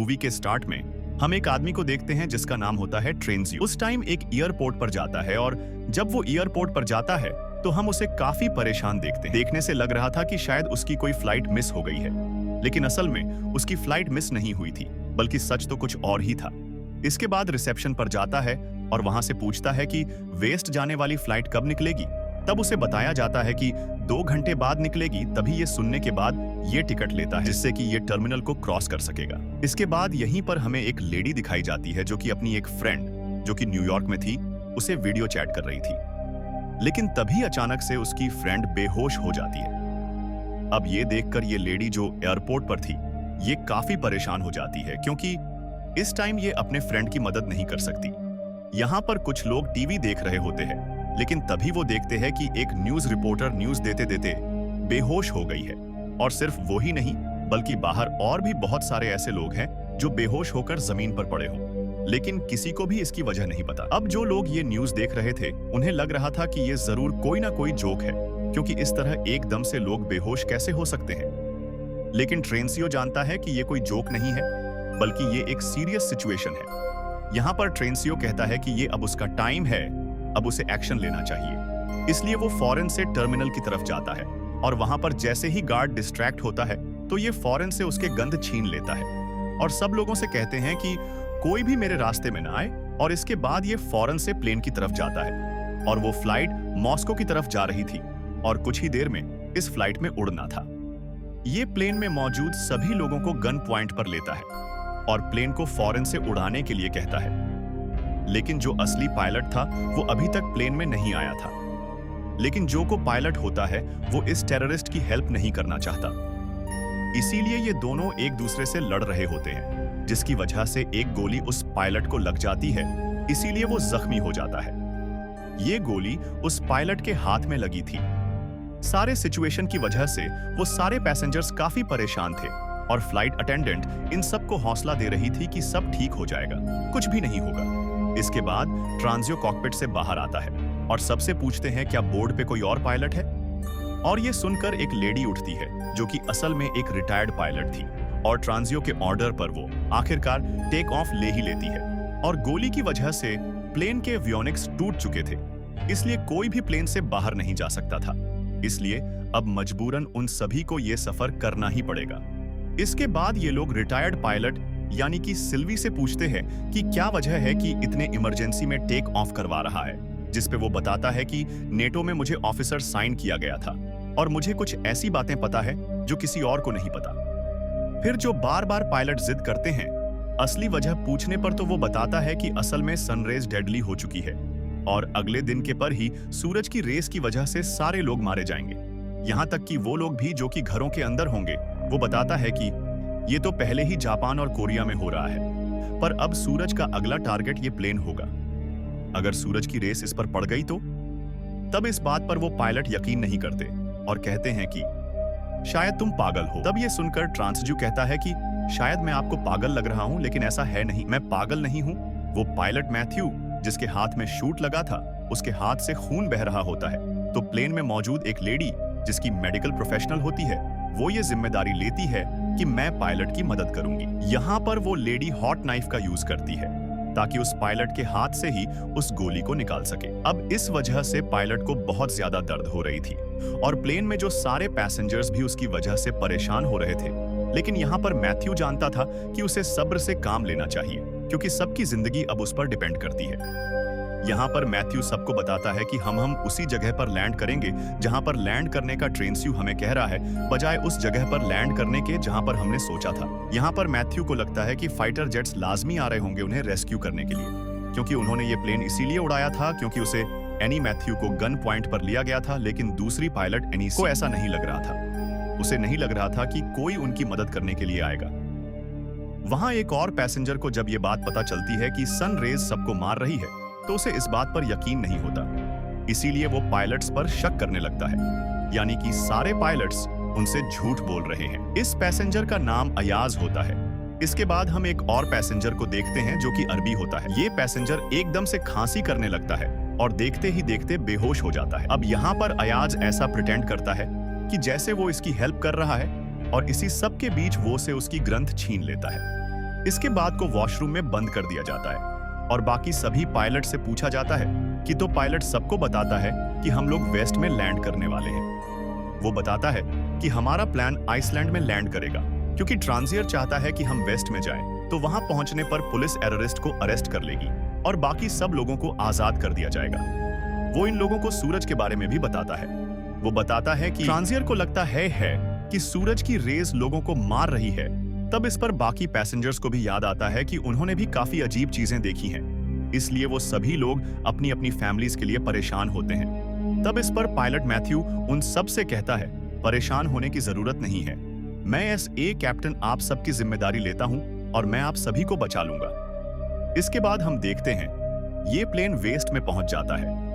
Movie के start में हम एक आदमी को देखते हैं जिसका नाम होता है ट्रेनजियो। उस टाइम एक एयरपोर्ट पर जाता है और जब वो एयरपोर्ट पर जाता है तो हम उसे काफी परेशान देखते हैं। देखने से लग रहा था कि शायद उसकी कोई फ्लाइट मिस हो गई है, लेकिन असल में उसकी फ्लाइट मिस नहीं हुई थी, बल्कि सच तो कुछ और ही था। इसके बाद रिसेप्शन पर जाता है और वहां से पूछता है कि वेस्ट जाने वाली फ्लाइट कब निकलेगी। तब उसे बताया जाता है कि 2 घंटे बाद निकलेगी। तभी ये सुनने के बाद ये टिकट लेता है जिससे कि ये टर्मिनल को क्रॉस कर सकेगा। इसके बाद यहीं पर हमें एक लेडी दिखाई जाती है जो कि अपनी एक फ्रेंड जो कि न्यूयॉर्क में थी उसे वीडियो चैट कर रही थी, लेकिन तभी अचानक से उसकी फ्रेंड बेहोश हो जाती है। अब ये देखकर ये लेडी जो एयरपोर्ट पर थी ये काफी परेशान हो जाती है, क्योंकि इस टाइम ये अपने फ्रेंड की मदद नहीं कर सकती। यहाँ पर कुछ लोग टीवी देख रहे होते हैं, लेकिन तभी वो देखते हैं कि एक न्यूज रिपोर्टर न्यूज देते देते बेहोश हो गई है। और सिर्फ वो ही नहीं, बल्कि बाहर और भी बहुत सारे ऐसे लोग हैं जो बेहोश होकर जमीन पर पड़े हों, लेकिन किसी को भी इसकी वजह नहीं पता। अब जो लोग ये न्यूज देख रहे थे उन्हें लग रहा था कि ये जरूर कोई ना कोई जोक है, क्योंकि इस तरह एकदम से लोग बेहोश कैसे हो सकते हैं। लेकिन ट्रेनजियो जानता है कि ये कोई जोक नहीं है, बल्कि ये एक सीरियस सिचुएशन है। यहाँ पर ट्रेनजियो कहता है कि ये अब उसका टाइम है, अब उसे एक्शन लेना चाहिए। इसलिए वो फौरन से टर्मिनल की तरफ जाता है और वहां पर जैसे ही गार्ड डिस्ट्रैक्ट होता है तो ये फौरन से उसके गंध छीन लेता है और सब लोगों से कहते हैं कि कोई भी मेरे रास्ते में ना आए। और इसके बाद ये फौरन से प्लेन की तरफ जाता है और वो फ्लाइट मॉस्को की तरफ जा रही थी और कुछ ही देर में इस फ्लाइट में उड़ना था। ये प्लेन में मौजूद सभी लोगों को गन पॉइंट पर लेता है और प्लेन को फौरन से उड़ाने के लिए कहता है, लेकिन जो असली पायलट था वो अभी तक प्लेन में नहीं आया था। लेकिन जो को पायलट होता है वो इस टेररिस्ट की हेल्प नहीं करना चाहता, इसीलिए ये दोनों एक दूसरे से लड़ रहे होते हैं, जिसकी वजह से एक गोली उस पायलट को लग जाती है, इसीलिए वो जख्मी हो जाता है। ये गोली उस पायलट के हाथ में लगी थी। सारे सिचुएशन की वजह से वो सारे पैसेंजर्स काफी परेशान थे और फ्लाइट अटेंडेंट इन सबको हौसला दे रही थी कि सब ठीक हो जाएगा, कुछ भी नहीं होगा। इसके बाद ट्रांजियो कॉकपिट से बाहर आता है और सबसे पूछते हैं क्या बोर्ड पे कोई और पायलट है। और ये सुनकर एक लेडी उठती है जो कि असल में एक रिटायर्ड पायलट थी और ट्रांजियो के ऑर्डर पर वो आखिरकार टेक ऑफ ले ही लेती है। और गोली की वजह से प्लेन के एवियोनिक्स टूट चुके थे, इसलिए कोई भी प्लेन से बाहर नहीं जा सकता था। इसलिए अब मजबूरन उन सभी को ये सफर करना ही पड़ेगा। इसके बाद ये लोग रिटायर्ड पायलट यानी कि सिल्वी से पूछते हैं कि क्या वजह है कि इतने इमरजेंसी में टेक ऑफ करवा रहा है, जिस पे वो बताता है कि नेटो में मुझे ऑफिसर साइन किया गया था और मुझे कुछ ऐसी बातें पता है जो किसी और को नहीं पता। फिर जो बार बार पायलट जिद करते हैं, असली वजह पूछने पर तो वो बताता है कि असल में सनरेज डेडली हो चुकी है और अगले दिन के पर ही सूरज की रेस की वजह से सारे लोग मारे जाएंगे, यहाँ तक कि वो लोग भी जो कि घरों के अंदर होंगे। वो बताता है कि ये तो पहले ही जापान और कोरिया में हो रहा है, पर अब सूरज का अगला टारगेट ये प्लेन होगा। अगर सूरज की रेस इस पर पड़ गई तो तब इस बात पर वो पायलट यकीन नहीं करते और कहते हैं कि शायद तुम पागल हो। तब ये सुनकर ट्रांजियो कहता है कि शायद मैं आपको पागल लग रहा हूं, लेकिन ऐसा है नहीं, मैं पागल नहीं हूं। वो पायलट मैथ्यू जिसके हाथ में शूट लगा था उसके हाथ से खून बह रहा होता है, तो प्लेन में मौजूद एक लेडी जिसकी मेडिकल प्रोफेशनल होती है वो ये जिम्मेदारी लेती है कि मैं पायलट की मदद करूंगी। यहाँ पर वो लेडी हॉट नाइफ का यूज करती है ताकि उस पायलट के हाथ से ही उस गोली को निकाल सके। अब इस वजह से पायलट को बहुत ज्यादा दर्द हो रही थी और प्लेन में जो सारे पैसेंजर्स भी उसकी वजह से परेशान हो रहे थे। लेकिन यहाँ पर मैथ्यू जानता था कि उसे सब्र से काम लेना चाहिए, क्योंकि सबकी जिंदगी अब उस पर डिपेंड करती है। यहाँ पर मैथ्यू सबको बताता है कि हम उसी जगह पर लैंड करेंगे जहाँ पर लैंड करने का ट्रेनजियो हमें कह रहा है, बजाय उस जगह पर लैंड करने के जहाँ पर हमने सोचा था। यहाँ पर मैथ्यू को लगता है कि फाइटर जेट्स लाजमी आ रहे होंगे उन्हें रेस्क्यू करने के लिए, क्योंकि उन्होंने ये प्लेन इसीलिए उड़ाया था क्योंकि उसे एनी मैथ्यू को गन पॉइंट पर लिया गया था। लेकिन दूसरी पायलट एनी को ऐसा नहीं लग रहा था, उसे नहीं लग रहा था कि कोई उनकी मदद करने के लिए आएगा। वहां एक और पैसेंजर को जब ये बात पता चलती है कि सन रेज सबको मार रही है तो उसे इस बात पर यकीन नहीं होता, इसीलिए वो पायलट्स पर शक करने लगता है, यानी कि सारे पायलट्स उनसे झूठ बोल रहे हैं। इस पैसेंजर का नाम अयाज होता है। इसके बाद हम एक और पैसेंजर को देखते हैं जो कि अरबी होता है। ये पैसेंजर एकदम से खांसी करने लगता है और देखते ही देखते बेहोश हो जाता है। अब यहाँ पर अयाज ऐसा प्रिटेंड करता है कि जैसे वो इसकी हेल्प कर रहा है और इसी सब के बीच वो से उसकी ग्रंथ छीन लेता है। इसके बाद को वॉशरूम में बंद कर दिया जाता है और बाकी सभी पायलट से पूछा जाता है कि तो पायलट सबको बताता है कि हम लोग वेस्ट में लैंड करने वाले हैं। वो बताता है कि हमारा प्लान आइसलैंड में लैंड करेगा क्योंकि ट्रांजियर चाहता है कि हम वेस्ट में जाएं, तो वहां पहुंचने पर पुलिस टेररिस्ट को अरेस्ट कर लेगी और बाकी सब लोगों को आजाद कर दिया जाएगा। वो इन लोगों को सूरज के बारे में भी बताता है। वो बताता है कि ट्रांजियर को लगता है कि सूरज की रेज लोगों को मार रही है। तब इस पर बाकी पैसेंजर्स को भी याद आता है कि उन्होंने भी काफी अजीब चीजें देखी हैं, इसलिए वो सभी लोग अपनी अपनी फैमिलीज के लिए परेशान होते हैं। तब इस पर पायलट मैथ्यू उन सब से कहता है, परेशान होने की जरूरत नहीं है, मैं एस ए कैप्टन आप सबकी जिम्मेदारी लेता हूं और मैं आप सभी को बचा लूंगा। इसके बाद हम देखते हैं ये प्लेन वेस्ट में पहुंच जाता है